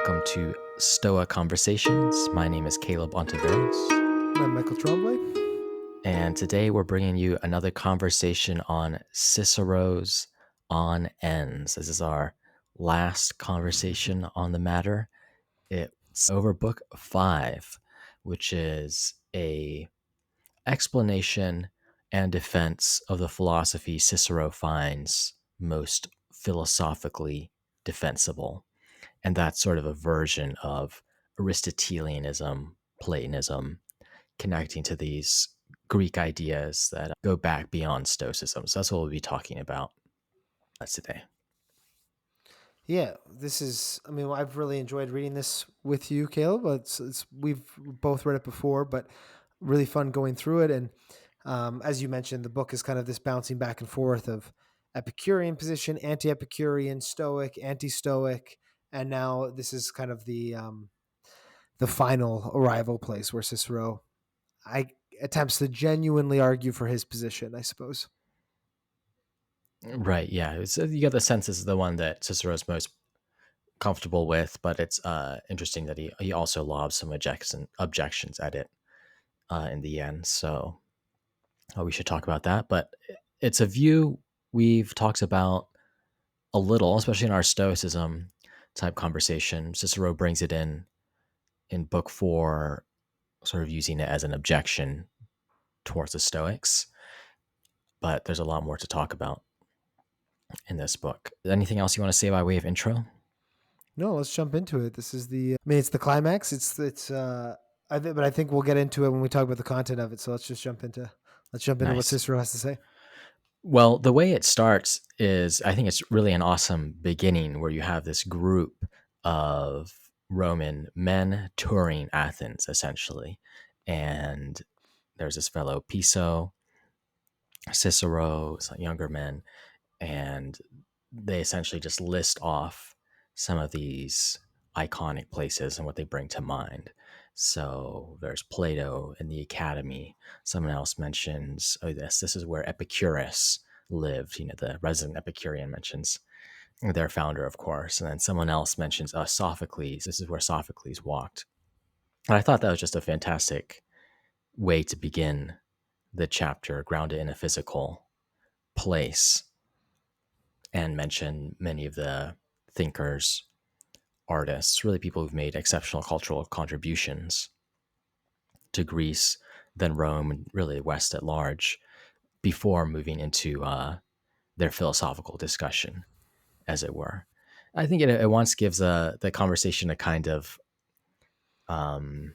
welcome to Stoa Conversations. My name is Caleb Ontiveros, I'm Michael Tremblay. and today we're bringing you another conversation on Cicero's On Ends. This is our last conversation on the matter. It's over Book 5, which is a explanation and defense of the philosophy Cicero finds most philosophically defensible. And that's sort of a version of Aristotelianism, Platonism, connecting to these Greek ideas that go back beyond Stoicism. So that's what we'll be talking about today. Yeah, I've really enjoyed reading this with you, Caleb. We've both read it before, but really fun going through it. And as you mentioned, the book is kind of this bouncing back and forth of Epicurean position, anti-Epicurean, Stoic, anti-Stoic, and now this is kind of the final arrival place where Cicero attempts to genuinely argue for his position, I suppose. Right. Yeah. You get the sense this is the one that Cicero's most comfortable with, but it's interesting that he also lobs some objections at it in the end. So we should talk about that. But it's a view we've talked about a little, especially in our Stoicism type conversation. Cicero brings it in Book 4, sort of using it as an objection towards the Stoics. But there's a lot more to talk about in this book. Anything else you want to say by way of intro? No, let's jump into it. It's the climax. But I think we'll get into it when we talk about the content of it. So let's jump into what Nice. Cicero has to say. Well, the way it starts is, I think it's really an awesome beginning where you have this group of Roman men touring Athens, essentially. And there's this fellow Piso, Cicero, some younger men, and they essentially just list off some of these iconic places and what they bring to mind. So there's Plato in the Academy. Someone else mentions, oh, this is where Epicurus lived. The resident Epicurean mentions their founder, of course. And then someone else mentions Sophocles. This is where Sophocles walked. And I thought that was just a fantastic way to begin the chapter, grounded in a physical place, and mention many of the thinkers, artists, really people who've made exceptional cultural contributions to Greece, then Rome, and really the West at large, before moving into their philosophical discussion, as it were. I think it once gives the conversation a kind of um,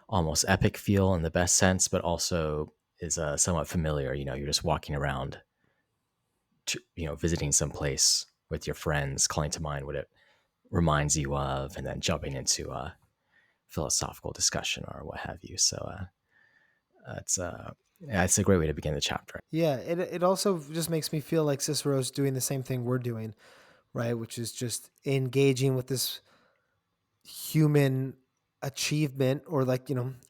almost epic feel in the best sense, but also is somewhat familiar. You're just walking around, visiting some place with your friends, calling to mind what it reminds you of, and then jumping into a philosophical discussion or what have you. So it's a great way to begin the chapter. Yeah, it also just makes me feel like Cicero's doing the same thing we're doing, right? Which is just engaging with this human achievement, or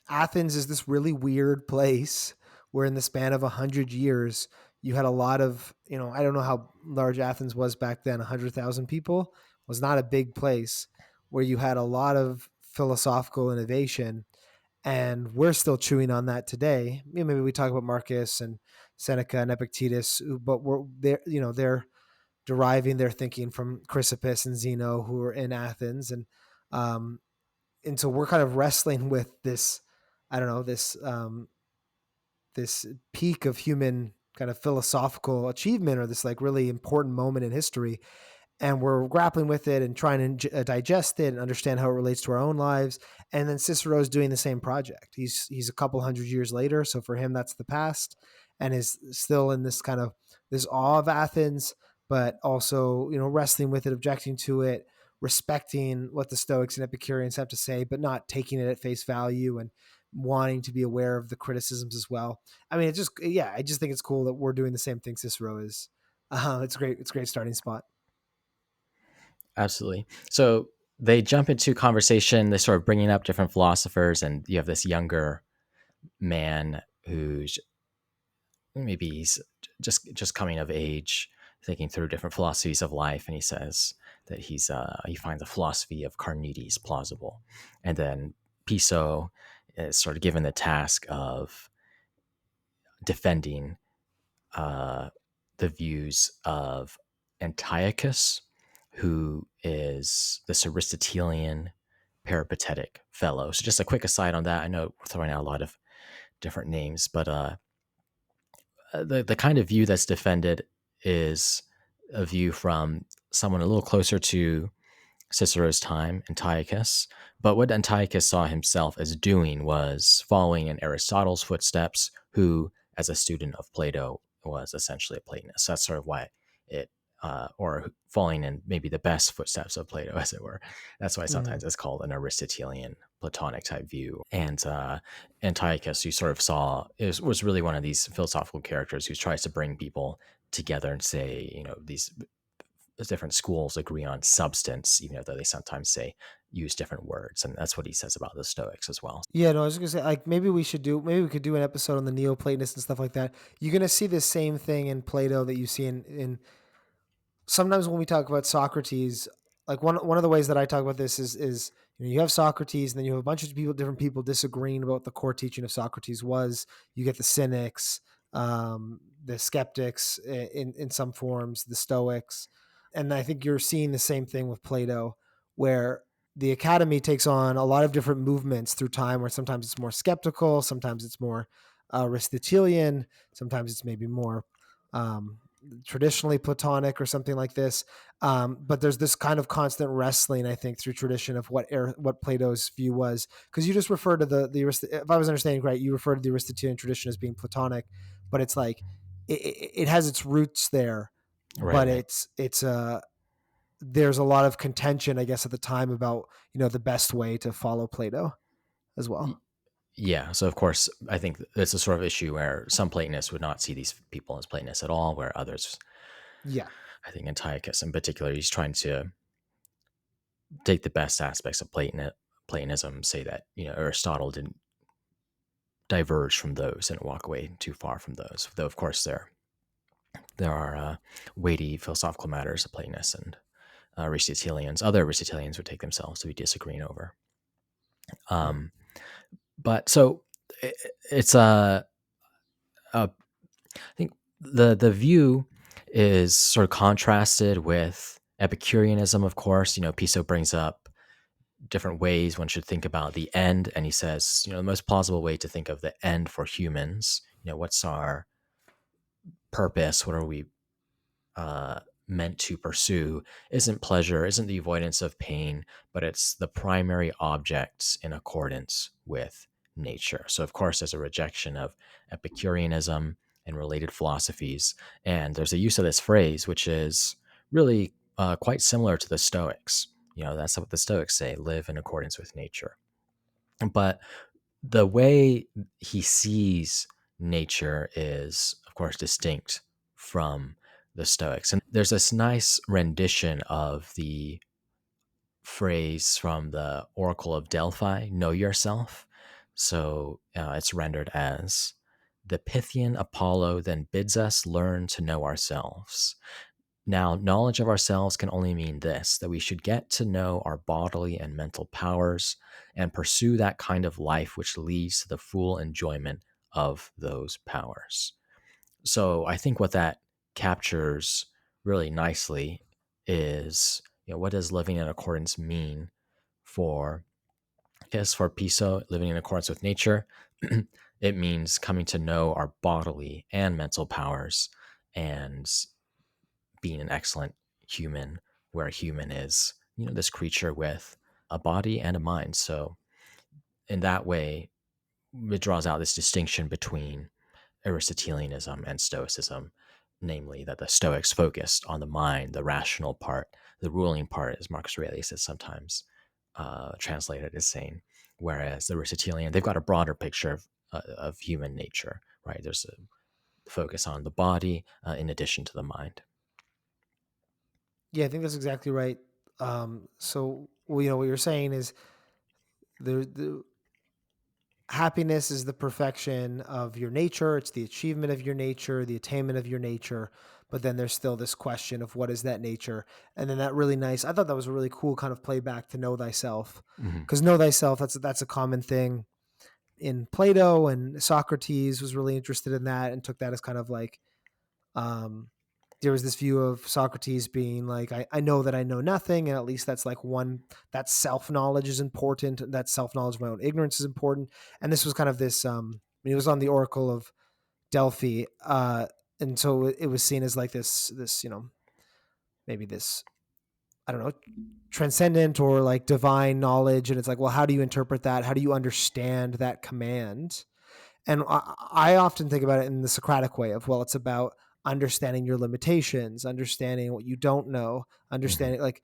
Athens is this really weird place where in the span of 100 years you had a lot of, I don't know how large Athens was back then. 100,000 people was not a big place, where you had a lot of philosophical innovation, and we're still chewing on that today. Maybe we talk about Marcus and Seneca and Epictetus, but they're deriving their thinking from Chrysippus and Zeno, who were in Athens. Um, and so we're kind of wrestling with this, I don't know, this peak of human kind of philosophical achievement, or this like really important moment in history. And we're grappling with it and trying to digest it and understand how it relates to our own lives. And then Cicero's doing the same project. He's a couple hundred years later, so for him that's the past, and is still in this kind of this awe of Athens, but also wrestling with it, objecting to it, respecting what the Stoics and Epicureans have to say, but not taking it at face value, and wanting to be aware of the criticisms as well. I mean, I just think it's cool that we're doing the same thing Cicero is. It's great. It's a great starting spot. Absolutely. So they jump into conversation. They start bringing up different philosophers, and you have this younger man who's maybe he's just coming of age, thinking through different philosophies of life, and he says, that he finds the philosophy of Carneades plausible, and then Piso is sort of given the task of defending uh, the views of Antiochus, who is this Aristotelian peripatetic fellow. So, just a quick aside on that. I know we're throwing out a lot of different names, but the kind of view that's defended is a view from someone a little closer to Cicero's time, Antiochus. But what Antiochus saw himself as doing was following in Aristotle's footsteps, who, as a student of Plato, was essentially a Platonist. That's sort of why it, or following in maybe the best footsteps of Plato, as it were. That's why Mhm. sometimes it's called an Aristotelian Platonic type view. And Antiochus, you sort of saw, was really one of these philosophical characters who tries to bring people together and say, these different schools agree on substance, even though they sometimes say use different words. And that's what he says about the Stoics as well. Yeah, no, I was gonna say like maybe we could do an episode on the Neoplatonists and stuff like that. You're gonna see the same thing in Plato that you see in sometimes when we talk about Socrates, like one of the ways that I talk about this is you have Socrates and then you have a bunch of different people disagreeing about what the core teaching of Socrates was. You get the cynics, the skeptics in some forms, the Stoics, and I think you're seeing the same thing with Plato, where the academy takes on a lot of different movements through time, where sometimes it's more skeptical, sometimes it's more Aristotelian, sometimes it's maybe more um, traditionally Platonic or something like this. But there's this kind of constant wrestling, I think, through tradition of what Plato's view was. Because you just refer to if I was understanding right, you refer to the Aristotelian tradition as being Platonic, but it's like it has its roots there, Right, but right. it's there's a lot of contention, I guess, at the time about the best way to follow Plato as well. Yeah. So, of course, I think it's a sort of issue where some Platonists would not see these people as Platonists at all, where others, Yeah. I think Antiochus in particular, he's trying to take the best aspects of Platonism, say that, Aristotle didn't diverge from those and walk away too far from those. Though, of course, there are weighty philosophical matters of Platonists and Aristotelians. Other Aristotelians would take themselves to be disagreeing over. Mm. Um, but so it, it's I think the view is sort of contrasted with Epicureanism. Of course, Piso brings up different ways one should think about the end, and he says, the most plausible way to think of the end for humans. What's our purpose? What are we uh, meant to pursue isn't pleasure, isn't the avoidance of pain, but it's the primary objects in accordance with nature. So, of course, there's a rejection of Epicureanism and related philosophies. And there's a use of this phrase, which is really quite similar to the Stoics. That's what the Stoics say, live in accordance with nature. But the way he sees nature is, of course, distinct from the Stoics. And there's this nice rendition of the phrase from the Oracle of Delphi, know yourself. So it's rendered as the Pythian Apollo then bids us learn to know ourselves. Now, knowledge of ourselves can only mean this, that we should get to know our bodily and mental powers and pursue that kind of life which leads to the full enjoyment of those powers. So I think what that captures really nicely is, what does living in accordance mean for, I guess, for Piso, living in accordance with nature? It means coming to know our bodily and mental powers and being an excellent human, where a human is, this creature with a body and a mind. So in that way, it draws out this distinction between Aristotelianism and Stoicism, namely that the Stoics focused on the mind, the rational part, the ruling part, as Marcus Aurelius is sometimes translated as saying, whereas the Aristotelian, they've got a broader picture of human nature, right? There's a focus on the body in addition to the mind. Yeah, I think that's exactly right. So, well, what you're saying is there. happiness is the perfection of your nature. It's the achievement of your nature, the attainment of your nature. But then there's still this question of what is that nature? And then that really nice, I thought that was a really cool kind of playback to know thyself. Hmm. Because know thyself, that's a common thing in Plato, and Socrates was really interested in that and took that as kind of like, um, there was this view of Socrates being like, I know that I know nothing. And at least that's like one, that self knowledge is important. That self knowledge of my own ignorance is important. And this was kind of this, he was on the Oracle of Delphi. And so it was seen as like this, maybe this, I don't know, transcendent or like divine knowledge. And it's like, well, how do you interpret that? How do you understand that command? And I often think about it in the Socratic way of, well, it's about understanding your limitations, understanding what you don't know, Hmm. understanding like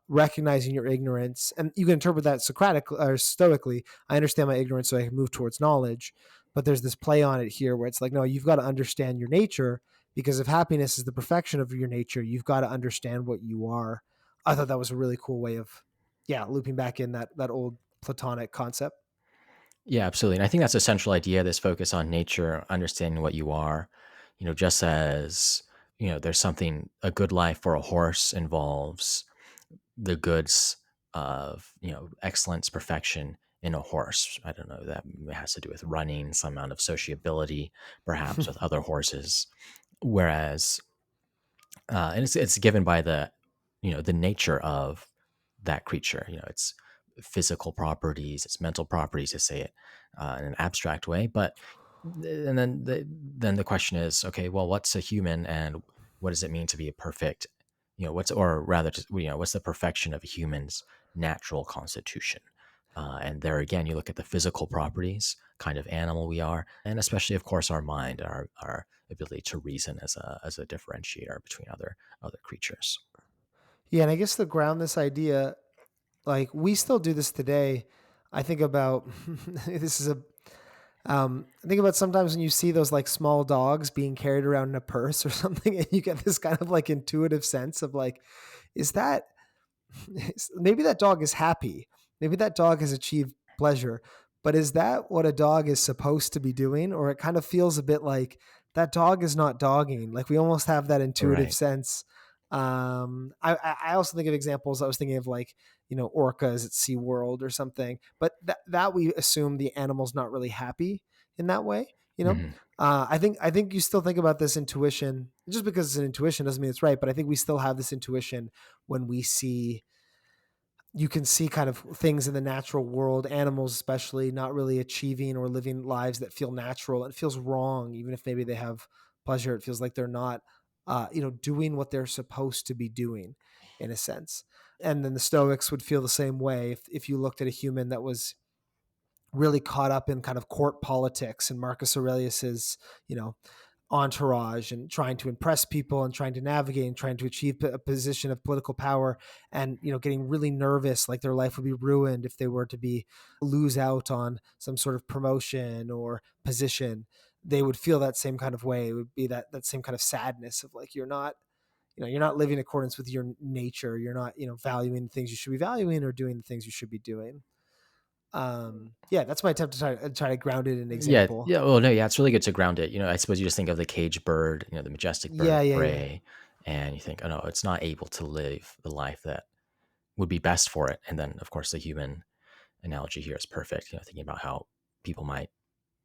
recognizing your ignorance. And you can interpret that Socratic or Stoically. I understand my ignorance, so I can move towards knowledge. But there's this play on it here where it's like, no, you've got to understand your nature, because if happiness is the perfection of your nature, you've got to understand what you are. I thought that was a really cool way of, yeah, looping back in that old Platonic concept. Yeah, absolutely. And I think that's a central idea, this focus on nature, understanding what you are, just as, there's something, a good life for a horse involves the goods of, excellence, perfection in a horse. I don't know, that has to do with running, some amount of sociability, perhaps with other horses. Whereas, and it's given by the nature of that creature. Its physical properties, its mental properties, to say it in an abstract way. But and then the question is, okay, well, what's a human, and what does it mean to be a perfect? What's, or rather, just, what's the perfection of a human's natural constitution? And there again, you look at the physical properties, kind of animal we are, and especially, of course, our mind, our ability to reason as a differentiator between other creatures. Yeah, and I guess to ground this idea, like we still do this today. I think about this is a I think about sometimes when you see those like small dogs being carried around in a purse or something, and you get this kind of like intuitive sense of like, is that maybe that dog is happy. Maybe that dog has achieved pleasure. But is that what a dog is supposed to be doing? Or it kind of feels a bit like that dog is not dogging. Like we almost have that intuitive Right. sense. I also think of examples. I was thinking of like, orcas at SeaWorld or something. But that we assume the animal's not really happy in that way, you know? Hmm. I think you still think about this intuition. Just because it's an intuition doesn't mean it's right, but I think we still have this intuition when we see, you can see kind of things in the natural world, animals especially, not really achieving or living lives that feel natural. It feels wrong, even if maybe they have pleasure. It feels like they're not, doing what they're supposed to be doing, in a sense. And then the Stoics would feel the same way if you looked at a human that was really caught up in kind of court politics and Marcus Aurelius's, you know, entourage, and trying to impress people and trying to navigate and trying to achieve a position of political power, and getting really nervous like their life would be ruined if they were to be lose out on some sort of promotion or position. They would feel that same kind of way. It would be that same kind of sadness of like, you're not living in accordance with your nature. You're not valuing the things you should be valuing or doing the things you should be doing. Yeah, that's my attempt to try to ground it in an Yeah, example. yeah. Well, no, yeah, it's really good to ground it. I suppose you just think of the caged bird, the majestic bird Yeah, of yeah, yeah. prey, and you think, oh no, it's not able to live the life that would be best for it. And then, of course, the human analogy here is perfect. Thinking about how people might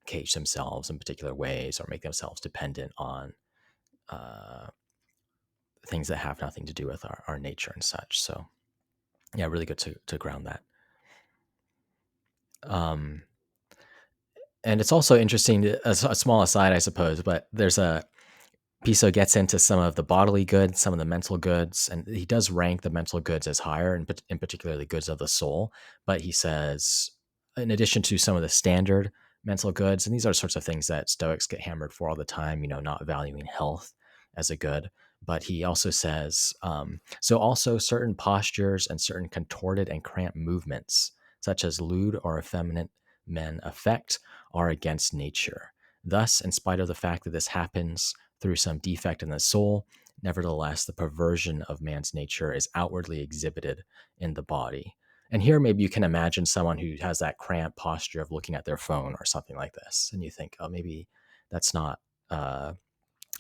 cage themselves in particular ways or make themselves dependent on uh, things that have nothing to do with our nature and such. So, yeah, really good to ground that. Um, and it's also interesting, a small aside, I suppose, but there's a Piso gets into some of the bodily goods, some of the mental goods, and he does rank the mental goods as higher, and in particular the goods of the soul. But he says, in addition to some of the standard mental goods, and these are sorts of things that Stoics get hammered for all the time, not valuing health as a good. But he also says, so also certain postures and certain contorted and cramped movements, such as lewd or effeminate men affect, are against nature. Thus, in spite of the fact that this happens through some defect in the soul, nevertheless, the perversion of man's nature is outwardly exhibited in the body. And here, maybe you can imagine someone who has that cramped posture of looking at their phone or something like this, and you think, oh, maybe that's not.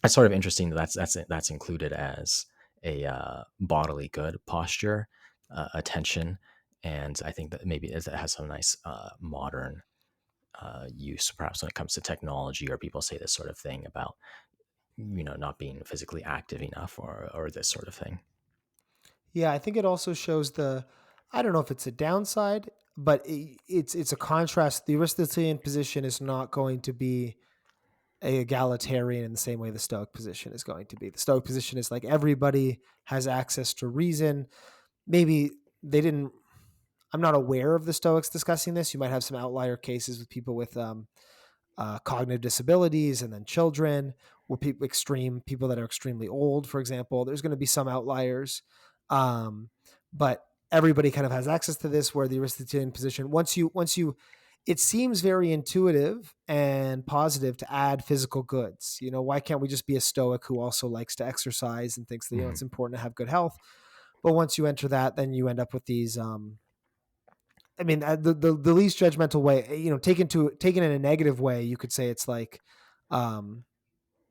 It's sort of interesting that that's included as a bodily good posture, attention, and I think that maybe it has some nice modern use, perhaps when it comes to technology, or people say this sort of thing about not being physically active enough, or this sort of thing. Yeah, I think it also shows the. I don't know if it's a downside, but it's a contrast. The Aristotelian position is not going to be a egalitarian in the same way the Stoic position is going to be. The Stoic position is like everybody has access to reason. Maybe they didn't. I'm not aware of the Stoics discussing this. You might have some outlier cases with people with cognitive disabilities, and then children, or people that are extremely old, for example. There's going to be some outliers, um, but everybody kind of has access to this. Where the Aristotelian position, once you, it seems very intuitive and positive to add physical goods. Why can't we just be a Stoic who also likes to exercise and thinks that Hmm. it's important to have good health? But once you enter that, then you end up with these. I mean, the least judgmental way, taken in a negative way, you could say it's like, um,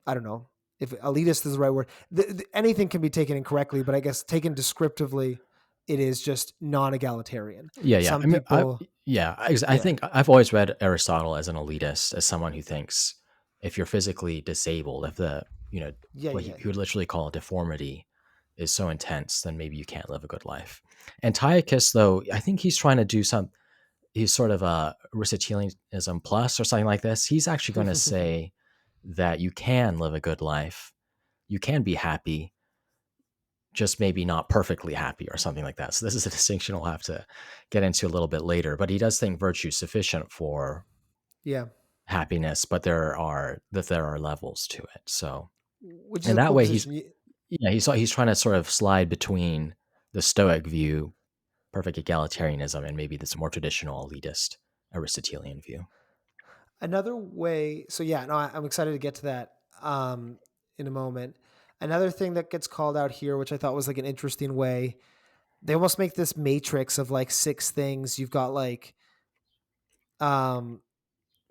I don't know if elitist is the right word. Anything can be taken incorrectly, but I guess taken descriptively, it is just non-egalitarian. Yeah, yeah. Some I mean, people, I yeah, think I've always read Aristotle as an elitist, as someone who thinks if you're physically disabled, if the yeah, what yeah, he would literally call a deformity is so intense, then maybe you can't live a good life. Antiochus, though, I think he's trying to do some. He's sort of a Aristotelianism plus or something like this. He's actually going to yeah. say that you can live a good life, you can be happy, just maybe not perfectly happy or something like that. So this is a distinction we'll have to get into a little bit later. But he does think virtue is sufficient for Yeah, happiness, but there are levels to it. So which is in a that cool way, he's position. yeah he's trying to sort of slide between the Stoic view, perfect egalitarianism, and maybe this more traditional elitist Aristotelian view. Another way, so yeah, no, I'm excited to get to that in a moment. Another thing that gets called out here, which I thought was like an interesting way, they almost make this matrix of like six things. You've got like, um,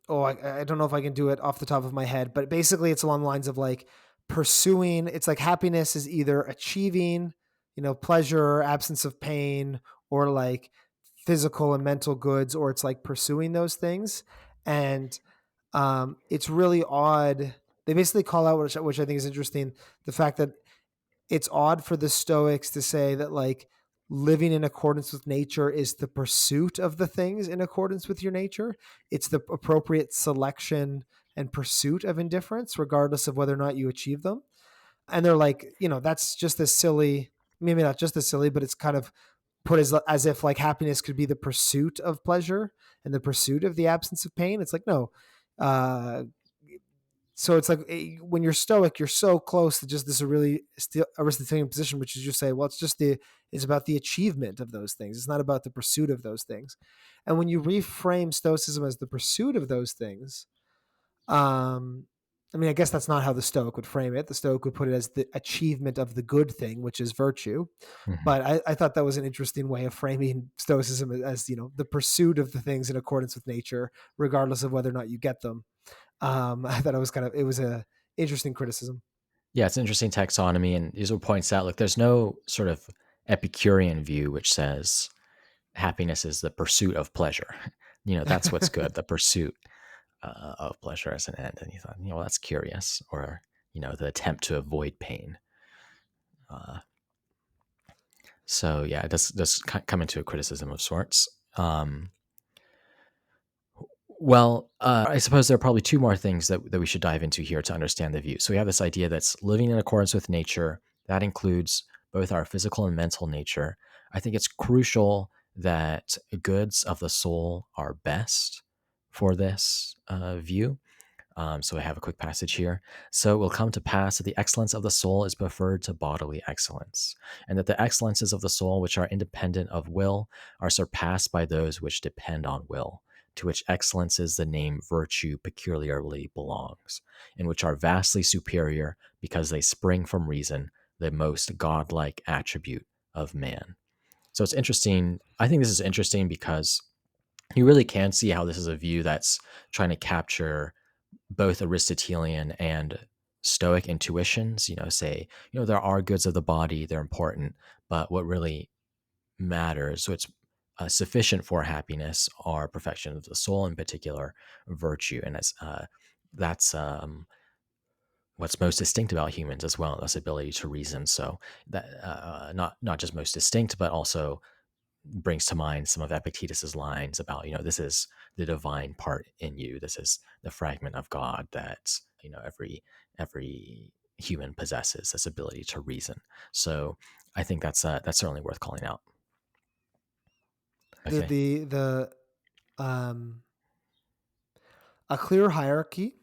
I don't know if I can do it off the top of my head, but basically it's along the lines of like pursuing. It's like happiness is either achieving, pleasure, absence of pain, or like physical and mental goods, or it's like pursuing those things. And it's really odd. They basically call out, which I think is interesting, the fact that it's odd for the Stoics to say that like living in accordance with nature is the pursuit of the things in accordance with your nature. It's the appropriate selection and pursuit of indifference, regardless of whether or not you achieve them. And they're like, that's just as silly. Maybe not just as silly, but it's kind of put as if like happiness could be the pursuit of pleasure and the pursuit of the absence of pain. It's like, no. Uh, so it's like when you're Stoic, you're so close to just this really Aristotelian position, which is you say, well, it's about the achievement of those things. It's not about the pursuit of those things. And when you reframe Stoicism as the pursuit of those things, um, I mean, I guess that's not how the Stoic would frame it. The Stoic would put it as the achievement of the good thing, which is virtue. Mhm. But I thought that was an interesting way of framing Stoicism as, the pursuit of the things in accordance with nature, regardless of whether or not you get them. I thought it was a interesting criticism. Yeah, it's an interesting taxonomy, and Israel points out, look, there's no sort of Epicurean view which says happiness is the pursuit of pleasure. That's what's good, the pursuit of pleasure as an end. And you thought, well, that's curious, or the attempt to avoid pain. Uh, so yeah, it does come into a criticism of sorts. Well, I suppose there are probably two more things that we should dive into here to understand the view. So we have this idea that's living in accordance with nature. That includes both our physical and mental nature. I think it's crucial that goods of the soul are best for this view. So I have a quick passage here. So it will come to pass that the excellence of the soul is preferred to bodily excellence, and that the excellences of the soul which are independent of will are surpassed by those which depend on will, to which excellences the name virtue peculiarly belongs, and which are vastly superior because they spring from reason, the most godlike attribute of man. So it's interesting. I think this is interesting because you really can see how this is a view that's trying to capture both Aristotelian and Stoic intuitions. Say, there are goods of the body, they're important, but what really matters, what's sufficient for happiness, are perfection of the soul, in particular, virtue. And that's what's most distinct about humans as well, this ability to reason. So that not just most distinct, but also brings to mind some of Epictetus's lines about, this is the divine part in you. This is the fragment of God that, every human possesses, this ability to reason. So I think that's certainly worth calling out. The Okay. um, a clear hierarchy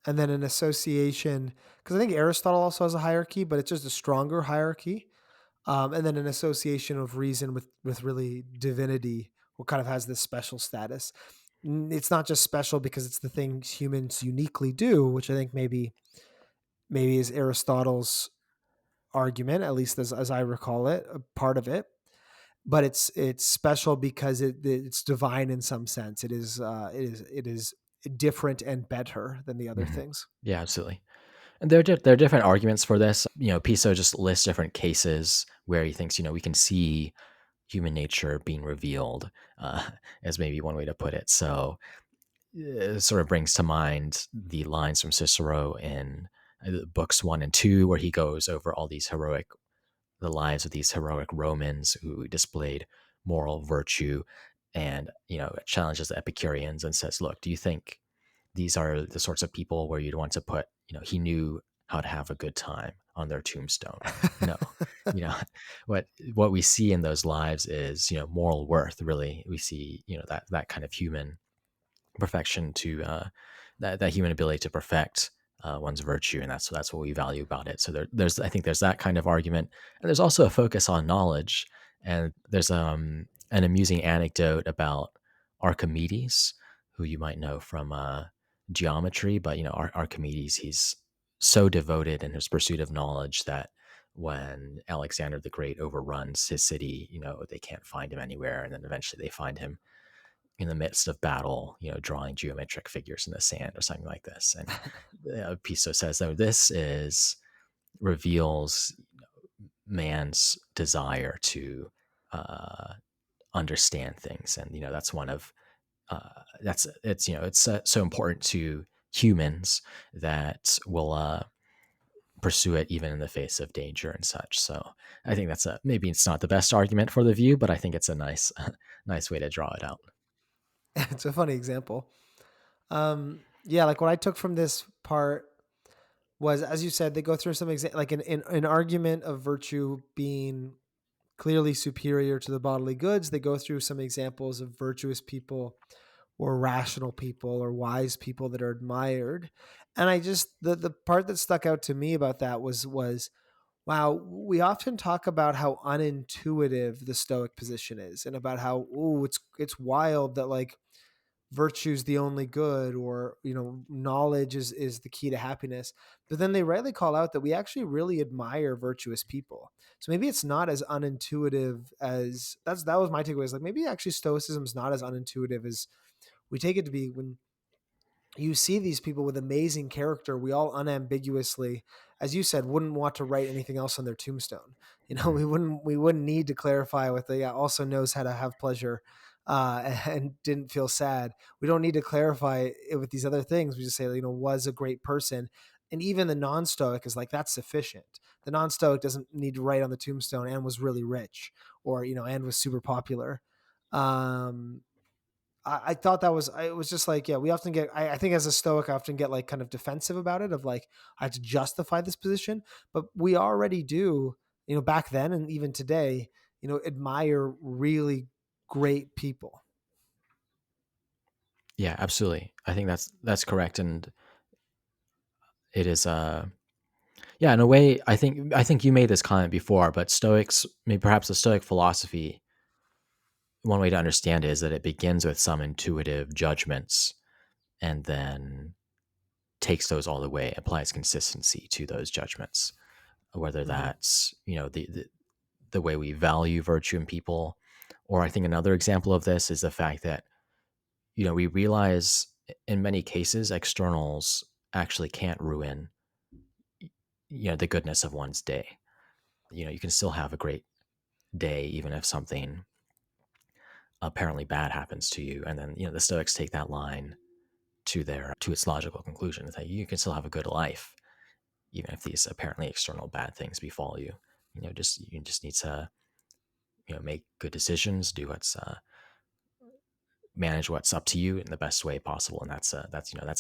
and then an association, because I think Aristotle also has a hierarchy, but it's just a stronger hierarchy, and then an association of reason with really divinity, what kind of has this special status. It's not just special because it's the things humans uniquely do, which I think maybe is Aristotle's argument, at least as I recall it, a part of it. But it's special because it's divine in some sense. It is different and better than the other Hmm. things. Yeah, absolutely. And there are different arguments for this. Piso just lists different cases where he thinks, we can see human nature being revealed, uh, as maybe one way to put it. So it sort of brings to mind the lines from Cicero in books 1 and 2, where he goes over all these the lives of these heroic Romans who displayed moral virtue, and challenges the Epicureans and says, "Look, do you think these are the sorts of people where you'd want to put, he knew how to have a good time on their tombstone? No, you know, what we see in those lives is, moral worth. Really, we see, that kind of human perfection to that human ability to perfect one's virtue, and that's what we value about it. So there's I think there's that kind of argument, and there's also a focus on knowledge. And there's an amusing anecdote about Archimedes, who you might know from geometry, but Archimedes, he's so devoted in his pursuit of knowledge that when Alexander the Great overruns his city, they can't find him anywhere, and then eventually they find him in the midst of battle, drawing geometric figures in the sand or something like this. And Piso says, though, this is reveals man's desire to uh, understand things, and that's one of that's it's so important to humans that will pursue it even in the face of danger and such. So I think that's maybe it's not the best argument for the view, but I think it's a nice nice way to draw it out. It's a funny example. Yeah, like what I took from this part was, as you said, they go through some like an argument of virtue being clearly superior to the bodily goods. They go through some examples of virtuous people or rational people or wise people that are admired. And I just the part that stuck out to me about that was wow, we often talk about how unintuitive the Stoic position is, and about how, oh, it's wild that like virtue's the only good, or knowledge is the key to happiness. But then they rightly call out that we actually really admire virtuous people. So maybe it's not as unintuitive as that was my takeaway, is like maybe actually Stoicism is not as unintuitive as we take it to be. When you see these people with amazing character, we all unambiguously, as you said, wouldn't want to write anything else on their tombstone. Mhm. We wouldn't need to clarify with the, yeah, also knows how to have pleasure, and didn't feel sad. We don't need to clarify it with these other things. We just say, was a great person. And even the non-Stoic is like, that's sufficient. The non-Stoic doesn't need to write on the tombstone and was really rich, or and was super popular. Um, I thought that was, it was just like, yeah, we often get, I think as a Stoic, I often get like kind of defensive about it, of like, I have to justify this position. But we already do, back then and even today, admire really great people. Yeah, absolutely. I think that's correct, and it is. Yeah, in a way, I think you made this comment before, but Stoics, maybe perhaps the Stoic philosophy, one way to understand it is that it begins with some intuitive judgments, and then takes those all the way, applies consistency to those judgments, whether Hmm. that's the way we value virtue in people. Or I think another example of this is the fact that, we realize in many cases externals actually can't ruin, the goodness of one's day. You can still have a great day even if something apparently bad happens to you. And then, the Stoics take that line to its logical conclusion, that you can still have a good life even if these apparently external bad things befall you. You just need to, make good decisions, do what's manage what's up to you in the best way possible, and that's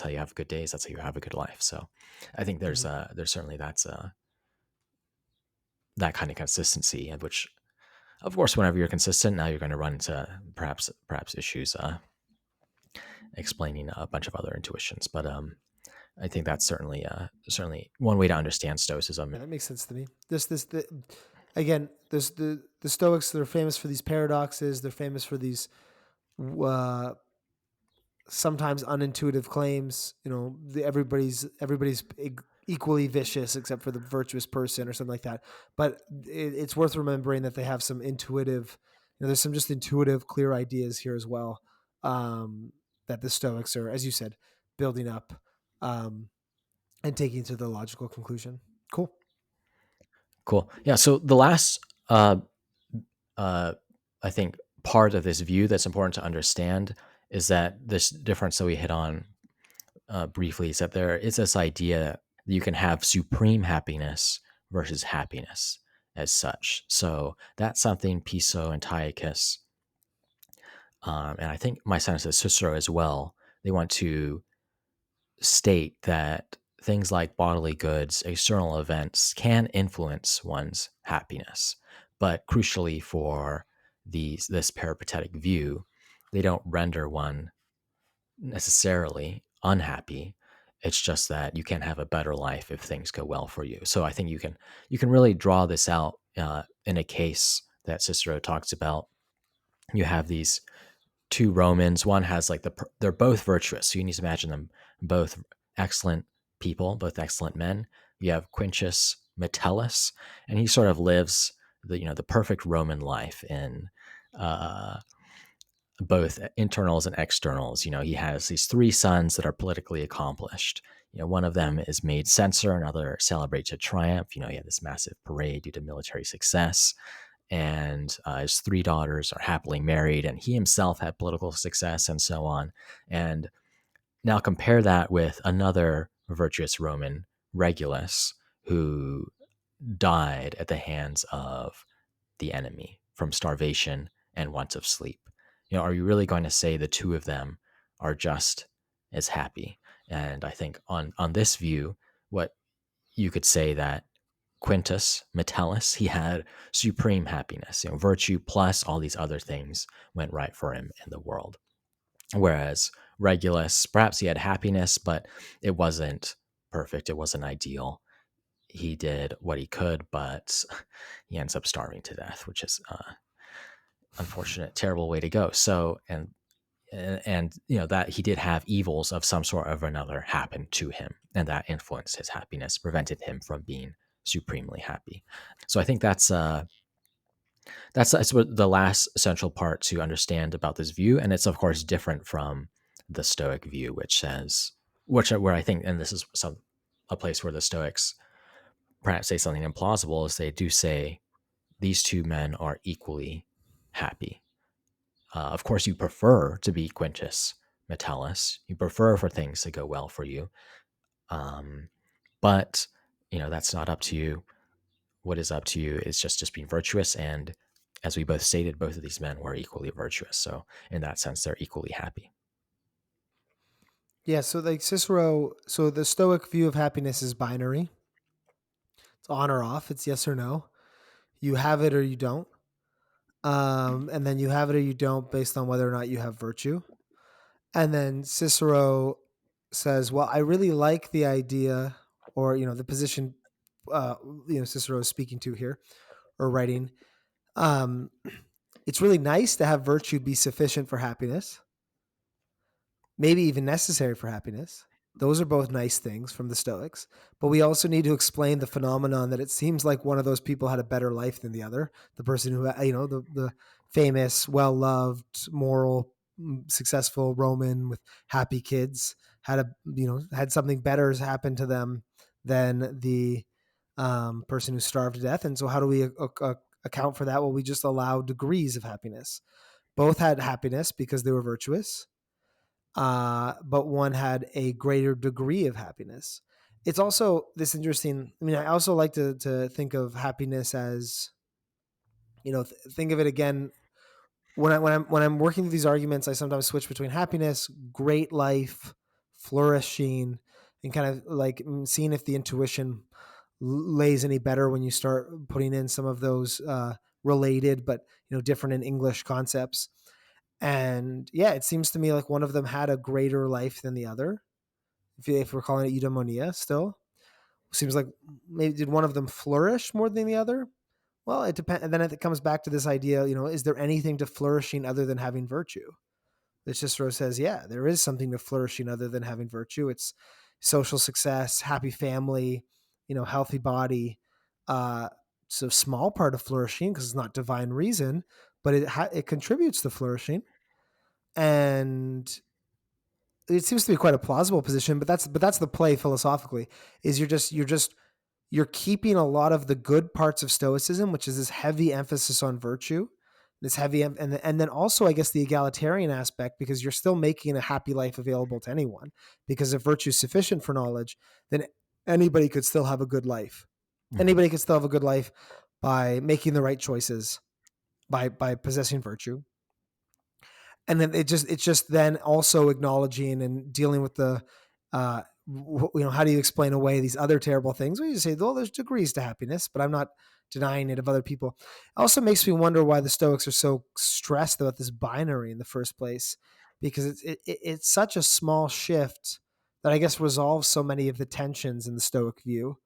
how you have good days. That's how you have a good life. So, I think Mhm. there's certainly that kind of consistency, and which, of course, whenever you're consistent, now you're going to run into perhaps issues explaining a bunch of other intuitions. But I think that's certainly one way to understand Stoicism. Yeah, that makes sense to me. Again, the Stoics. They're famous for these paradoxes. They're famous for these uh, sometimes unintuitive claims. Everybody's equally vicious except for the virtuous person or something like that. But it's worth remembering that they have some intuitive. There's some just intuitive, clear ideas here as well. That the Stoics are, as you said, building up um, and taking to the logical conclusion. Cool. Cool. Yeah. So the last, uh, uh, I think, part of this view that's important to understand is that this difference that we hit on briefly is that there is this idea that you can have supreme happiness versus happiness as such. So that's something Piso and Antiochus, and I think my sense is Cicero as well, they want to state that things like bodily goods, external events can influence one's happiness. But crucially for this peripatetic view, they don't render one necessarily unhappy. It's just that you can't have a better life if things go well for you. So I think you can really draw this out in a case that Cicero talks about. You have these two Romans. One has like they're both virtuous. So you need to imagine them both excellent people, both excellent men. You have Quintus Metellus, and he sort of lives the perfect Roman life in uh, both internals and externals. He has these three sons that are politically accomplished. One of them is made censor, another celebrates a triumph. He had this massive parade due to military success, and his three daughters are happily married, and he himself had political success, and so on. And now compare that with another virtuous Roman, Regulus, who died at the hands of the enemy from starvation and want of sleep. Are you really going to say the two of them are just as happy? And I think on this view, what you could say that Quintus Metellus, he had supreme happiness. Virtue plus all these other things went right for him in the world. Whereas Regulus, perhaps he had happiness, but it wasn't perfect. It wasn't ideal. He did what he could, but he ends up starving to death, which is unfortunate, terrible way to go. So, and that he did have evils of some sort of another happen to him, and that influenced his happiness, prevented him from being supremely happy. So I think that's what the last essential part to understand about this view, and it's of course different from the Stoic view, which says, where I think, and this is a place where the Stoics perhaps say something implausible, is they do say these two men are equally happy. Of course, you prefer to be Quintus Metellus. You prefer for things to go well for you, um, but that's not up to you. What is up to you is just being virtuous, and as we both stated, both of these men were equally virtuous. So in that sense, they're equally happy. Yeah, so like Cicero, so the Stoic view of happiness is binary. It's on or off. It's yes or no. You have it or you don't. And then you have it or you don't based on whether or not you have virtue. And then Cicero says, "Well, I really like the idea, or the position, uh, Cicero is speaking to here or writing. Um, it's really nice to have virtue be sufficient for happiness, maybe even necessary for happiness. Those are both nice things from the Stoics, but we also need to explain the phenomenon that it seems like one of those people had a better life than the other. The person who, the famous, well loved, moral, successful Roman with happy kids had something better happen to them than the person who starved to death. And so, how do we account for that? Well, we just allow degrees of happiness. Both had happiness because they were virtuous, but one had a greater degree of happiness. It's also this interesting. I mean, I also like to think of happiness as, think of it again when I'm working through these arguments. I sometimes switch between happiness, great life, flourishing, and kind of like seeing if the intuition lays any better when you start putting in some of those related but different in English concepts. And yeah, it seems to me like one of them had a greater life than the other. If we're calling it eudaimonia, still seems like maybe did one of them flourish more than the other? Well, it depends. And then it comes back to this idea, is there anything to flourishing other than having virtue? That Cicero says, yeah, there is something to flourishing other than having virtue. It's social success, happy family, healthy body. It's a small part of flourishing because it's not divine reason, but it contributes to flourishing. And it seems to be quite a plausible position, but that's the play philosophically. Is you're keeping a lot of the good parts of Stoicism, which is this heavy emphasis on virtue, this heavy and then also I guess the egalitarian aspect, because you're still making a happy life available to anyone. Because if virtue is sufficient for knowledge, then anybody could still have a good life. Mhm. Anybody could still have a good life by making the right choices, by possessing virtue. And then it's just then also acknowledging and dealing with the how do you explain away these other terrible things? Well, you say, well, there's degrees to happiness, but I'm not denying it of other people. It also makes me wonder why the Stoics are so stressed about this binary in the first place, because it's such a small shift that I guess resolves so many of the tensions in the Stoic view.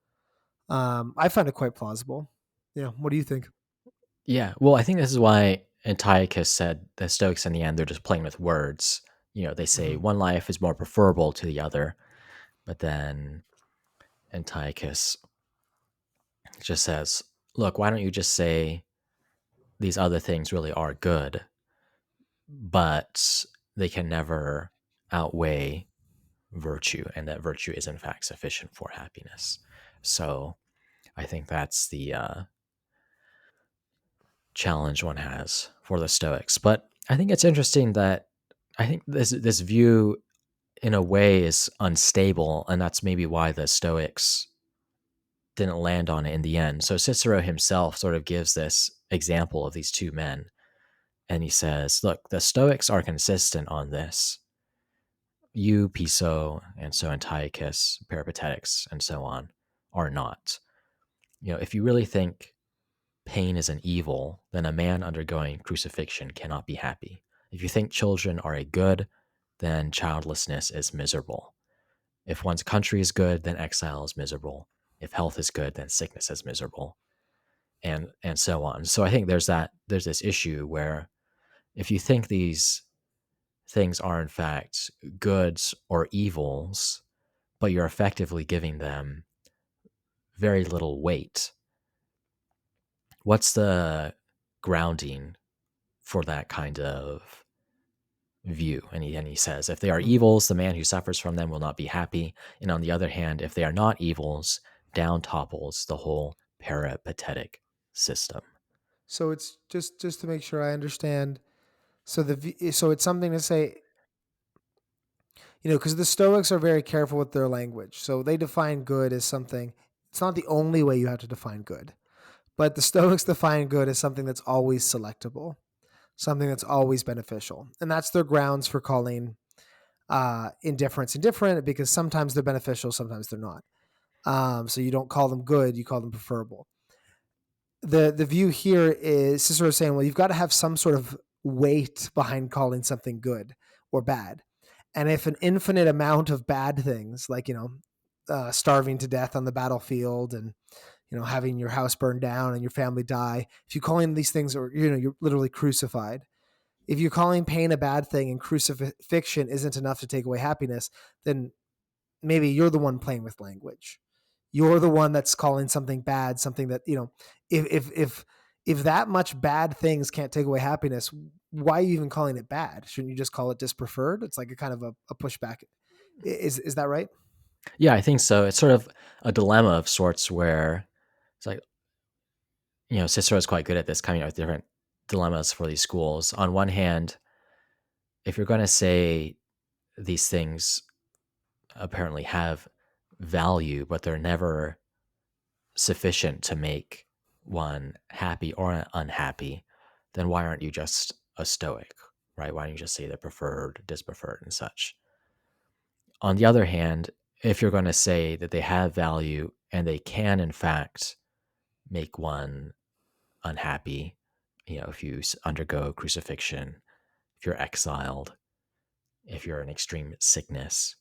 I find it quite plausible. Yeah, what do you think? Yeah, well, I think this is why Antiochus said the Stoics in the end, they're just playing with words. They say Mm-hmm. one life is more preferable to the other, but then Antiochus just says, look, why don't you just say these other things really are good, but they can never outweigh virtue, and that virtue is in fact sufficient for happiness. So I think that's the challenge one has for the Stoics. But I think it's interesting that I think this view in a way is unstable, and that's maybe why the Stoics didn't land on it in the end. So Cicero himself sort of gives this example of these two men, and he says, look, the Stoics are consistent on this. You, Piso, and so Antiochus, Peripatetics, and so on, are not. If you really think pain is an evil, then a man undergoing crucifixion cannot be happy. If you think children are a good, then childlessness is miserable. If one's country is good, then exile is miserable. If health is good, then sickness is miserable, and so on. So I think there's this issue where if you think these things are in fact goods or evils, but you're effectively giving them very little weight, what's the grounding for that kind of view? And he says, if they are Mm-hmm. evils, the man who suffers from them will not be happy. And on the other hand, if they are not evils, down topples the whole peripatetic system. So it's just to make sure I understand. So it's something to say, because the Stoics are very careful with their language. So they define good as something. It's not the only way you have to define good, but the Stoics define good as something that's always selectable, something that's always beneficial, and that's their grounds for calling indifference indifferent, because sometimes they're beneficial, sometimes they're not. So you don't call them good, you call them preferable. The view here is Cicero saying, well, you've got to have some sort of weight behind calling something good or bad. And if an infinite amount of bad things, like starving to death on the battlefield, and having your house burned down and your family die, if you call in these things, or you're literally crucified. If you're calling pain a bad thing and crucifixion isn't enough to take away happiness, then maybe you're the one playing with language. You're the one that's calling something bad something that, if that much bad things can't take away happiness, why are you even calling it bad? Shouldn't you just call it dispreferred? It's like a kind of a pushback. Is that right? Yeah, I think so. It's sort of a dilemma of sorts where it's like, Cicero is quite good at this, coming up with different dilemmas for these schools. On one hand, if you're going to say these things apparently have value, but they're never sufficient to make one happy or unhappy, then why aren't you just a Stoic, right? Why don't you just say they're preferred, dispreferred, and such? On the other hand, if you're going to say that they have value and they can, in fact, make one unhappy, if you undergo crucifixion, if you're exiled, if you're in extreme sickness,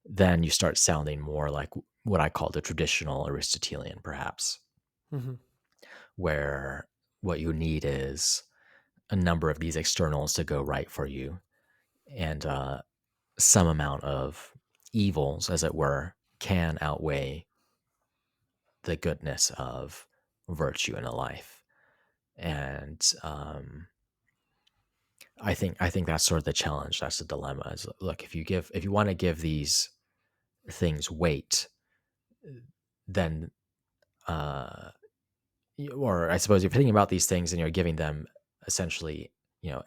then you start sounding more like what I call the traditional Aristotelian, perhaps, Mm-hmm. where what you need is a number of these externals to go right for you, and some amount of evils, as it were, can outweigh the goodness of virtue in a life. And I think that's sort of the challenge. That's the dilemma. Is, look, if you want to give these things weight, then uh, or I suppose if you're thinking about these things and you're giving them essentially,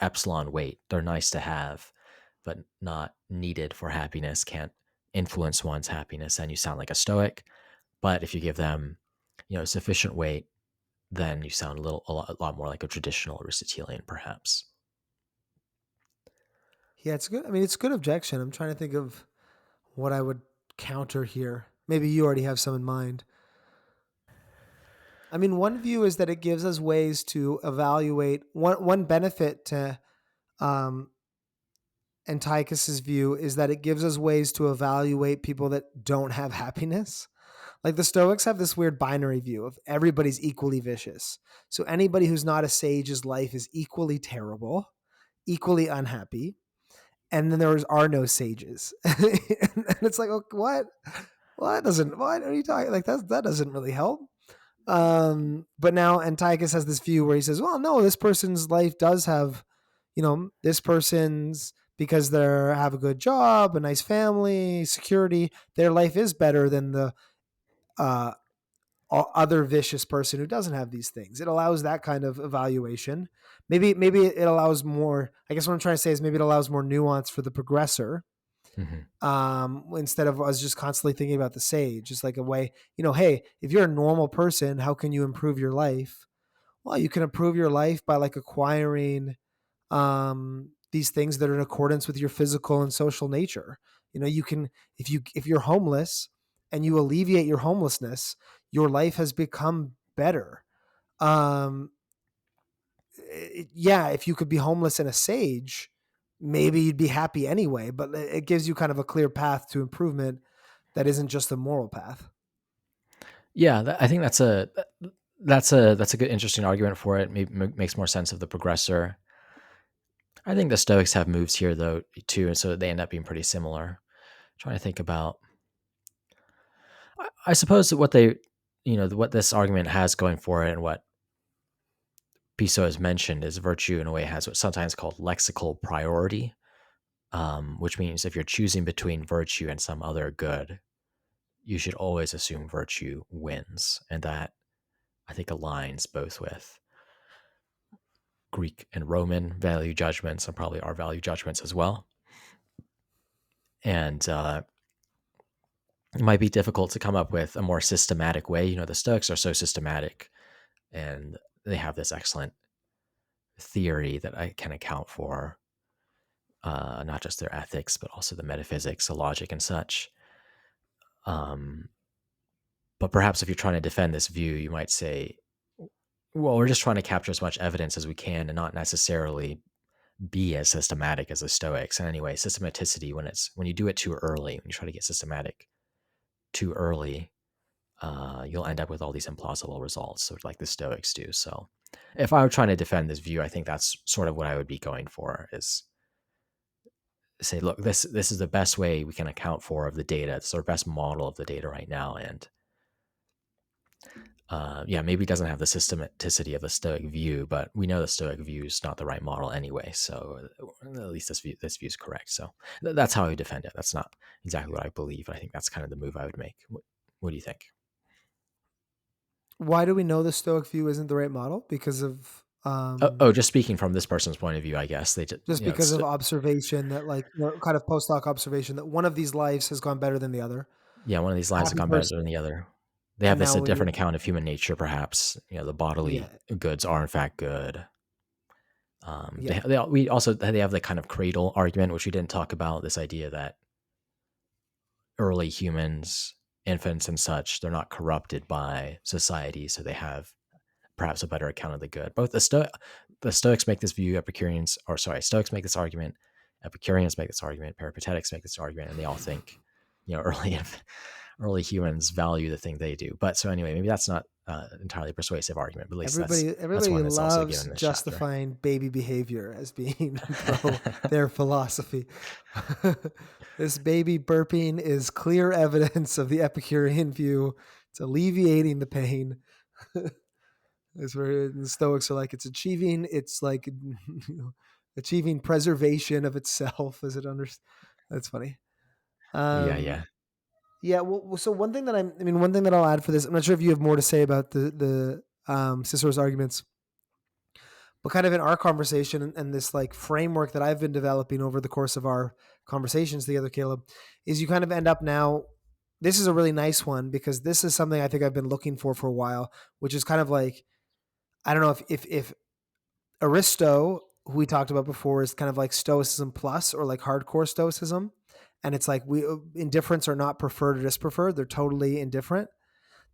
epsilon weight, they're nice to have, but not needed for happiness, can't influence one's happiness, and you sound like a Stoic. But if you give them, sufficient weight, then you sound a lot more like a traditional Aristotelian, perhaps. Yeah, it's good. I mean, it's a good objection. I'm trying to think of what I would counter here. Maybe you already have some in mind. I mean, one view is that it gives us ways to evaluate. One benefit to um, Antiochus's view is that it gives us ways to evaluate people that don't have happiness. Like the Stoics have this weird binary view of everybody's equally vicious. So anybody who's not a sage's life is equally terrible, equally unhappy, and then there are no sages. And it's like, oh, what? Well, that doesn't. What are you talking? Like that doesn't really help. But now Antiochus has this view where he says, well, no, this person's life does have, this person's, because they have a good job, a nice family, security, their life is better than the uh, other vicious person who doesn't have these things. It allows that kind of evaluation. Maybe it allows more. I guess what I'm trying to say is maybe it allows more nuance for the progressor, Hmm. instead of us just constantly thinking about the sage. Just like a way, hey, if you're a normal person, how can you improve your life? Well, you can improve your life by like acquiring these things that are in accordance with your physical and social nature. You can, if you're homeless and you alleviate your homelessness, your life has become better. Um, yeah, if you could be homeless and a sage, maybe you'd be happy anyway. But it gives you kind of a clear path to improvement that isn't just a moral path. Yeah, I think that's a good, interesting argument for it. Maybe makes more sense of the progressor. I think the Stoics have moves here though too, and so they end up being pretty similar. Trying to think about, I suppose that what they, what this argument has going for it, and what Piso has mentioned, is virtue in a way has what's sometimes called lexical priority, which means if you're choosing between virtue and some other good, you should always assume virtue wins, and that I think aligns both with Greek and Roman value judgments, and probably our value judgments as well. And it might be difficult to come up with a more systematic way. The Stoics are so systematic, and they have this excellent theory that I can account for not just their ethics, but also the metaphysics, the logic, and such. Um, but perhaps if you're trying to defend this view, you might say, well, we're just trying to capture as much evidence as we can and not necessarily be as systematic as the Stoics. And anyway, systematicity, when you do it too early, when you try to get systematic too early, you'll end up with all these implausible results, so like the Stoics do. So if I were trying to defend this view, I think that's sort of what I would be going for, is say, look, this is the best way we can account for of the data. It's our best model of the data right now, and yeah, maybe it doesn't have the systematicity of the Stoic view, but we know the Stoic view is not the right model anyway. So at least this view is correct. So that's how I defend it. That's not exactly what I believe, but I think that's kind of the move I would make. What do you think? Why do we know the Stoic view isn't the right model? Because of Oh, just speaking from this person's point of view, I guess they just, just because of observation that like kind of post hoc observation that one of these lives has gone better than the other. yeah, one of these lives have Happy gone better person, than the other. They have and this now a when you different account of human nature, perhaps. The bodily yeah goods are in fact good. yeah They have the kind of cradle argument, which we didn't talk about. This idea that early humans, infants and such, they're not corrupted by society, so they have perhaps a better account of the good. Both the Stoics make this view, Stoics make this argument, Epicureans make this argument, Peripatetics make this argument, and they all think, early humans value the thing they do. But so anyway, maybe that's not entirely persuasive argument, but at least that's everybody one that's also given loves in this chapter. justifying baby behavior as being pro their philosophy. This baby burping is clear evidence of the Epicurean view. It's alleviating the pain. Is where the Stoics are like it's like achieving preservation of itself as it under. That's funny. Yeah, Um, yeah. yeah. Well, so one thing that I'll add for this. I'm not sure if you have more to say about the Cicero's arguments, but kind of in our conversation and this like framework that I've been developing over the course of our conversations together, Caleb, is you kind of end up now. This is a really nice one because this is something I think I've been looking for a while, which is kind of like I don't know if Aristo, who we talked about before, is kind of like Stoicism plus or like hardcore Stoicism. And it's like we indifferents are not preferred or dispreferred; they're totally indifferent.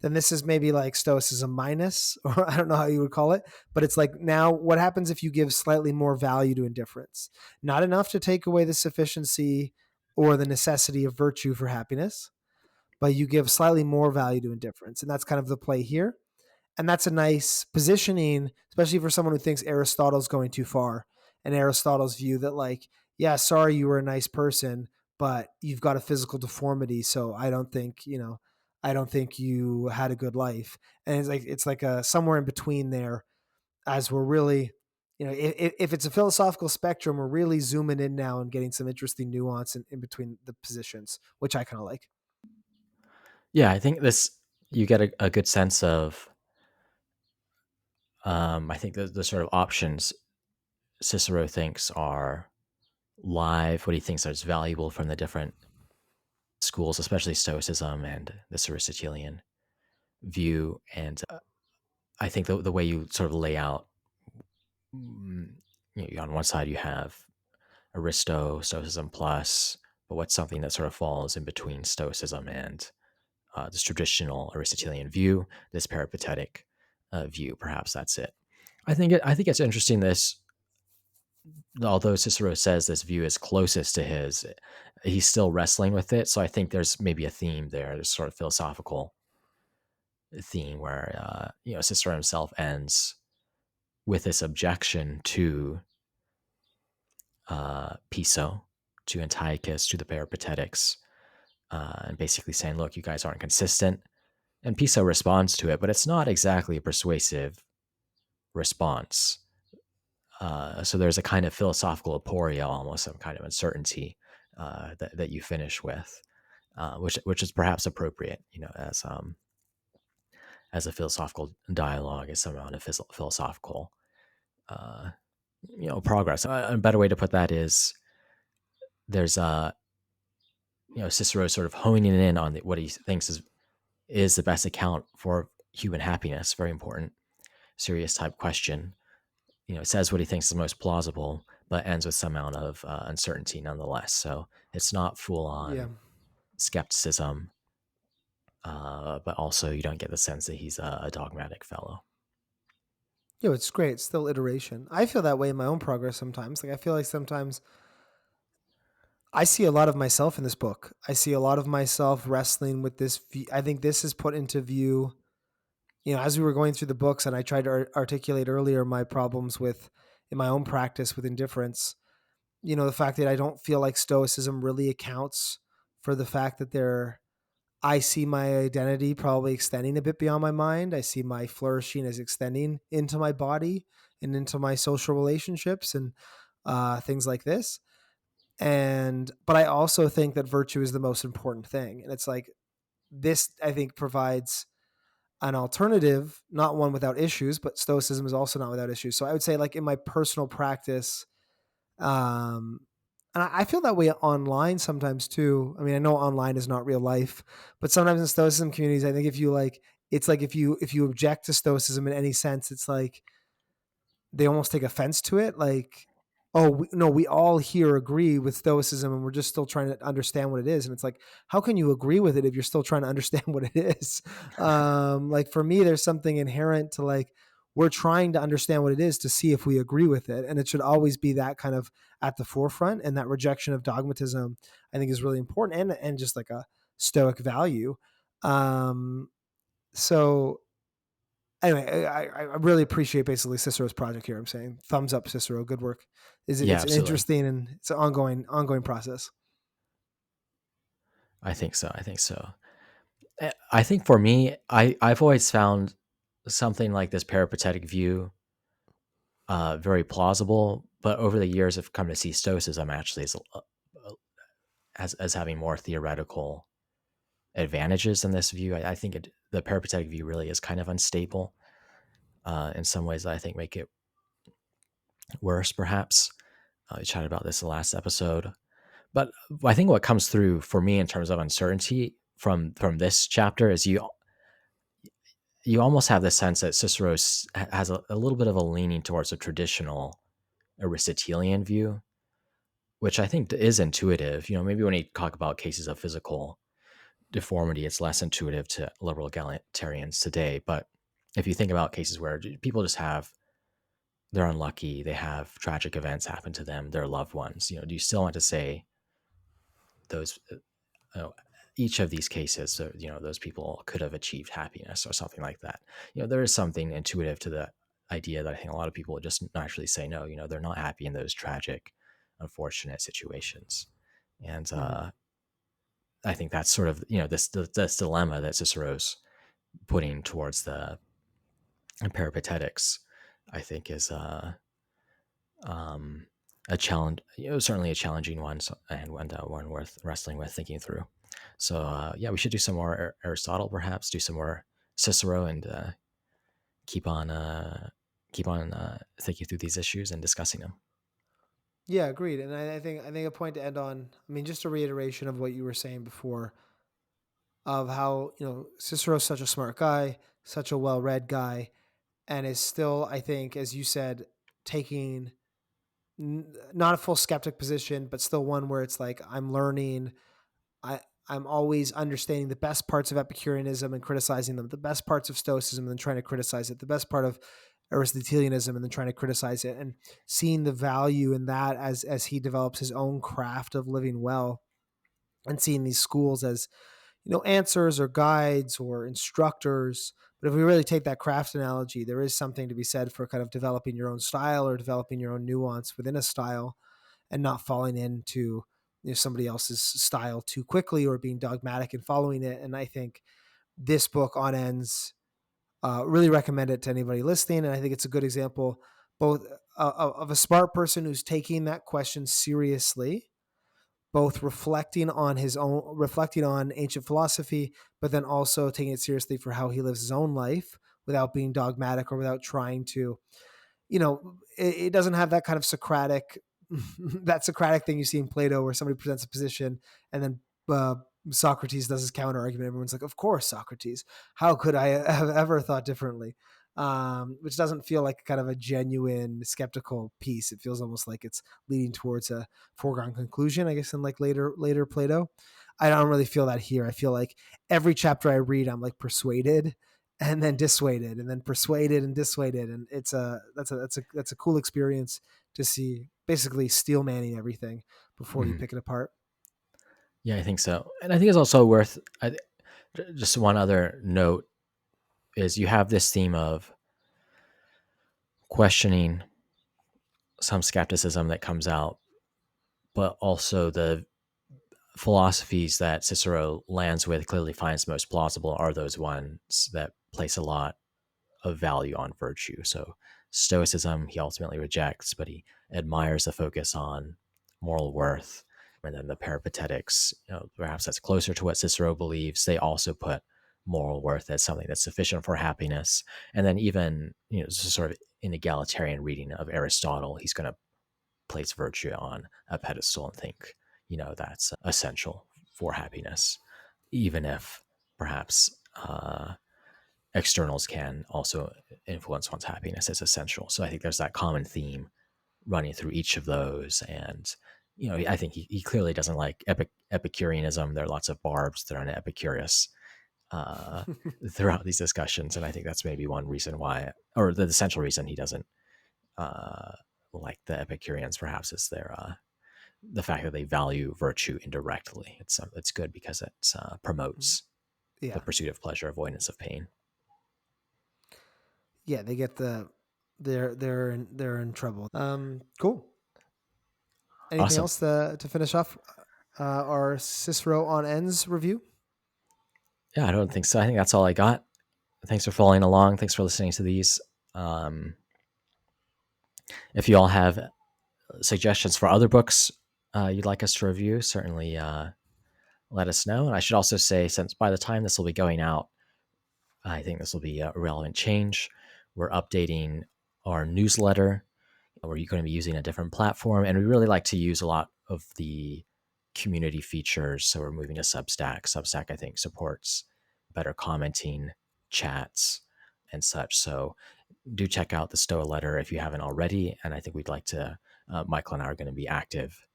Then this is maybe like Stoicism minus, or I don't know how you would call it, but it's like now what happens if you give slightly more value to indifference? Not enough to take away the sufficiency or the necessity of virtue for happiness, but you give slightly more value to indifference. And that's kind of the play here. And that's a nice positioning, especially for someone who thinks Aristotle's going too far. And Aristotle's view that, like, yeah, sorry, you were a nice person, but you've got a physical deformity. So I don't think you had a good life. And it's like a somewhere in between there as we're really, if it's a philosophical spectrum, we're really zooming in now and getting some interesting nuance in between the positions, which I kind of like. Yeah, I think this you get a good sense of I think the sort of options Cicero thinks are live, what he thinks is valuable from the different schools, especially Stoicism and this Aristotelian view. And I think the way you sort of lay out, mm, on one side you have Stoicism plus, but what's something that sort of falls in between Stoicism and this traditional Aristotelian view, this peripatetic view. Perhaps that's it. I think it's interesting. This, although Cicero says this view is closest to his, he's still wrestling with it. So I think there's maybe a theme there, this sort of philosophical theme where Cicero himself ends with this objection to Piso, to Antiochus, to the Peripatetics, and basically saying, "Look, you guys aren't consistent." And Piso responds to it, but it's not exactly a persuasive response. So there's a kind of philosophical aporia, almost some kind of uncertainty that you finish with, which is perhaps appropriate, as a philosophical dialogue, as some amount of philosophical uh, progress. A better way to put that is there's Cicero sort of honing in on what he thinks is the best account for human happiness. Very important, serious type question. It says what he thinks is most plausible, but ends with some amount of uncertainty nonetheless. So it's not full Yeah. on skepticism, but also you don't get the sense that he's a dogmatic fellow. Yeah, it's great. It's still iteration. I feel that way in my own progress sometimes. Like I feel like sometimes I see a lot of myself in this book. I see a lot of myself wrestling with this. I think this is put into view, as we were going through the books and I tried to articulate earlier my problems with in my own practice with indifference. the fact that I don't feel like Stoicism really accounts for the fact that I see my identity probably extending a bit beyond my mind. I see my flourishing as extending into my body and into my social relationships and things like this. But I also think that virtue is the most important thing. And it's like this, I think, provides an alternative, not one without issues, but Stoicism is also not without issues. So I would say, like, in my personal practice, um, and I feel that way online sometimes too. I mean, I know online is not real life, but sometimes in Stoicism communities, I think if you like, it's like if you object to Stoicism in any sense, it's like they almost take offense to it. Like, oh no, we all here agree with Stoicism, and we're just still trying to understand what it is. And it's like, how can you agree with it if you're still trying to understand what it is? Like for me, there's something inherent to like we're trying to understand what it is to see if we agree with it, and it should always be that kind of at the forefront. And that rejection of dogmatism, I think, is really important, and just like a Stoic value. Um, so anyway, I really appreciate basically Cicero's project here. I'm saying thumbs up, Cicero. Good work. Yeah, It's an absolutely. interesting and it's an ongoing process. I think so. I think so. I think for me, I've always found something like this peripatetic view very plausible, but over the years, I've come to see Stoicism actually as having more theoretical advantages in this view. I think the peripatetic view really is kind of unstable in some ways that I think make it worse, perhaps. We chatted about this the last episode. But I think what comes through for me in terms of uncertainty from this chapter is you almost have the sense that Cicero has a little bit of a leaning towards a traditional Aristotelian view, which I think is intuitive. Maybe when you talk about cases of physical deformity, it's less intuitive to liberal egalitarians today. But if you think about cases where people just they're unlucky, they have tragic events happen to them, their loved ones, do you still want to say those uh, each of these cases, so those people could have achieved happiness or something like that? There is something intuitive to the idea that I think a lot of people would just naturally say no. They're not happy in those tragic, unfortunate situations, and Mm-hmm. I think that's sort of this dilemma that Cicero's putting towards the peripatetics. I think is um, a challenge, certainly a challenging one, and one worth wrestling with, thinking through. So yeah, we should do some more Aristotle, perhaps do some more Cicero, and keep on thinking through these issues and discussing them. Yeah, agreed. And I think a point to end on. I mean, just a reiteration of what you were saying before, of how Cicero's such a smart guy, such a well-read guy, and is still, I think, as you said, taking not a full skeptic position, but still one where it's like I'm learning. I I'm always understanding the best parts of Epicureanism and criticizing them, the best parts of Stoicism and then trying to criticize it, the best part of Aristotelianism and then trying to criticize it, and seeing the value in that as he develops his own craft of living well, and seeing these schools as answers or guides or instructors. But if we really take that craft analogy, there is something to be said for kind of developing your own style or developing your own nuance within a style, and not falling into somebody else's style too quickly or being dogmatic and following it. And I think this book on ends really recommend it to anybody listening. And I think it's a good example both of a smart person who's taking that question seriously, both reflecting on ancient philosophy, but then also taking it seriously for how he lives his own life without being dogmatic or without trying to, it doesn't have that kind of Socratic, that Socratic thing you see in Plato where somebody presents a position and then uh, Socrates does his counter argument. Everyone's like, of course, Socrates. How could I have ever thought differently? Which doesn't feel like kind of a genuine skeptical piece. It feels almost like it's leading towards a foregone conclusion, I guess, in like later Plato. I don't really feel that here. I feel like every chapter I read, I'm like persuaded and then dissuaded and then persuaded and dissuaded, and that's a cool experience to see basically steel manning everything before you Mhm. pick it apart. Yeah, I think so, and I think it's also worth just one other note is you have this theme of questioning some skepticism that comes out but also the philosophies that Cicero lands with, clearly finds most plausible, are those ones that place a lot of value on virtue. So Stoicism he ultimately rejects, but he admires the focus on moral worth. And then the Peripatetics, perhaps that's closer to what Cicero believes. They also put moral worth as something that's sufficient for happiness. And then even, sort of an egalitarian reading of Aristotle, he's going to place virtue on a pedestal and think, that's essential for happiness, even if perhaps externals can also influence one's happiness as essential. So I think there's that common theme running through each of those. And, I think he clearly doesn't like Epicureanism. There are lots of barbs that are on Epicurus throughout these discussions. And I think that's maybe one reason why, or the essential reason he doesn't like the Epicureans, perhaps, is the fact that they value virtue indirectly. It's good because it promotes the Yeah. pursuit of pleasure, avoidance of pain. Yeah, they get they're in trouble. Cool. Anything Awesome. else to finish off our Cicero on ends review? Yeah, I don't think so. I think that's all I got. Thanks for following along. Thanks for listening to these. If you all have suggestions for other books you'd like us to review, certainly let us know. And I should also say, since by the time this will be going out, I think this will be a relevant change. We're updating our newsletter. We're going to be using a different platform, and we really like to use a lot of the community features. So we're moving to Substack. Substack, I think, supports better commenting, chats, and such. So do check out the Stoa letter if you haven't already. And I think we'd like to, Michael and I are going to be active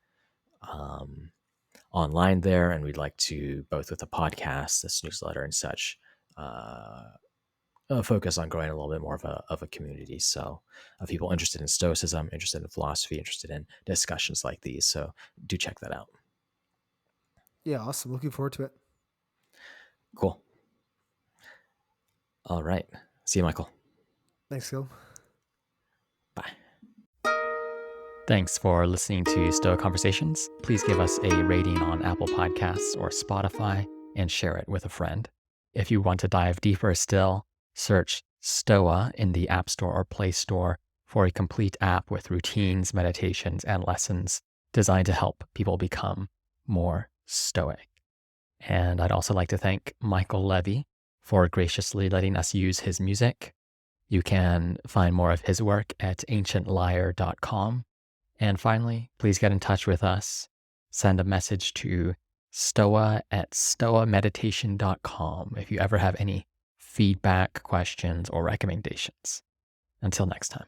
online there. And we'd like to, both with the podcast, this newsletter, and such, focus on growing a little bit more of a community. So people interested in Stoicism, interested in philosophy, interested in discussions like these. So do check that out. Yeah, awesome. Looking forward to it. Cool. All right. See you, Michael. Thanks, Gil. Bye. Thanks for listening to Stoa Conversations. Please give us a rating on Apple Podcasts or Spotify and share it with a friend. If you want to dive deeper still, search Stoa in the App Store or Play Store for a complete app with routines, meditations, and lessons designed to help people become more stoic. And I'd also like to thank Michael Levy for graciously letting us use his music. You can find more of his work at ancientlyre.com. And finally, please get in touch with us. Send a message to stoa@stoameditation.com if you ever have any feedback, questions, or recommendations. Until next time.